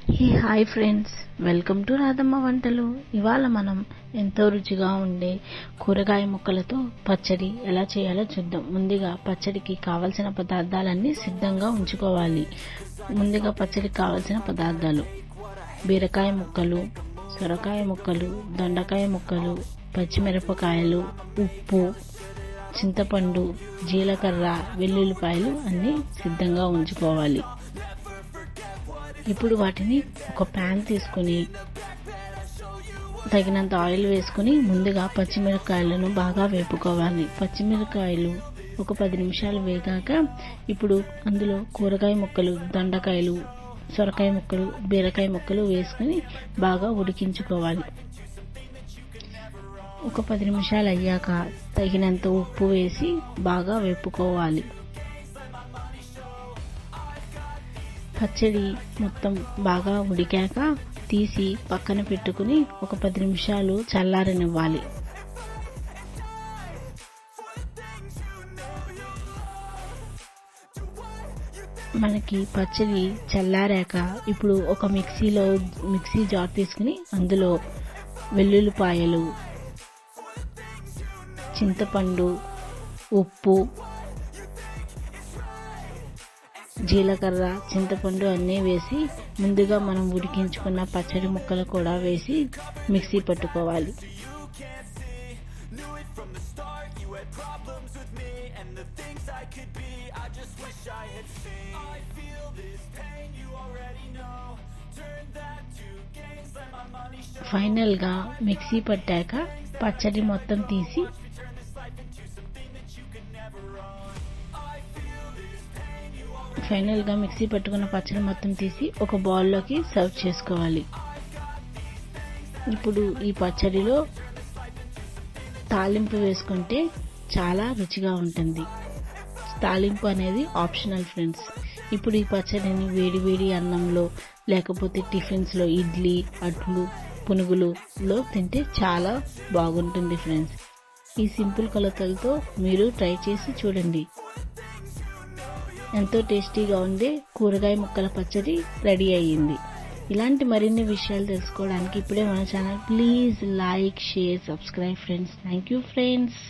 Hi friends, welcome to Radhamma వంటలు. ఇవాళ మనం ఎంతో రుచిగా ఉండే కూరగాయ ముక్కలతో పచ్చడి ఎలా చేయాలో చూద్దాం. ముందుగా పచ్చడికి కావలసిన పదార్థాలన్నీ సిద్ధంగా ఉంచుకోవాలి. ముందుగా పచ్చడికి కావలసిన పదార్థాలు: బీరకాయ ముక్కలు, సొరకాయ ముక్కలు, దొండకాయ ముక్కలు, పచ్చిమిరపకాయలు, ఉప్పు, చింతపండు, జీలకర్ర, వెల్లుల్లిపాయలు అన్నీ సిద్ధంగా ఉంచుకోవాలి. ఇప్పుడు వాటిని ఒక ప్యాన్ తీసుకుని తగినంత ఆయిల్ వేసుకుని ముందుగా పచ్చిమిరపకాయలను బాగా వేపుకోవాలి. పచ్చిమిరపకాయలు ఒక 10 నిమిషాలు వేగాక ఇప్పుడు అందులో కూరగాయ ముక్కలు, దొండకాయలు, సొరకాయ ముక్కలు, బీరకాయ ముక్కలు వేసుకుని బాగా ఉడికించుకోవాలి. ఒక 10 నిమిషాలు అయ్యాక తగినంత ఉప్పు వేసి బాగా వేపుకోవాలి. పచ్చడి మొత్తం బాగా ఉడికాక తీసి పక్కన పెట్టుకుని ఒక 10 నిమిషాలు చల్లారనివ్వాలి. మనకి పచ్చడి చల్లారాక ఇప్పుడు ఒక మిక్సీ జార్ తీసుకుని అందులో వెల్లుల్లిపాయలు, చింతపండు, ఉప్పు, జీలకర్ర, చింతపండు అన్నీ వేసి ముందుగా మనం ఉడికించుకున్న పచ్చడి ముక్కలు కూడా వేసి మిక్సీ పట్టుకోవాలి. ఫైనల్గా మిక్సీ పట్టాక పచ్చడి మొత్తం తీసి మిక్సీ పట్టుకున్న పచ్చడి మొత్తం తీసి ఒక బౌల్లోకి సర్వ్ చేసుకోవాలి. ఇప్పుడు ఈ పచ్చడిలో తాలింపు వేసుకుంటే చాలా రుచిగా ఉంటుంది. తాలింపు అనేది ఆప్షనల్ ఫ్రెండ్స్. ఇప్పుడు ఈ పచ్చడిని వేడి అన్నంలో లేకపోతే టిఫిన్స్లో ఇడ్లీ, అట్లు, పునుగులులో తింటే చాలా బాగుంటుంది ఫ్రెండ్స్. ఈ సింపుల్ కొలతలతో మీరు ట్రై చేసి చూడండి. ఎంతో టేస్టీగా ఉండే కూరగాయ ముక్కల పచ్చడి రెడీ అయ్యింది. ఇలాంటి మరిన్ని విషయాలు తెలుసుకోవడానికి ఇప్పుడే మన channel please like, share, subscribe friends. Thank you friends.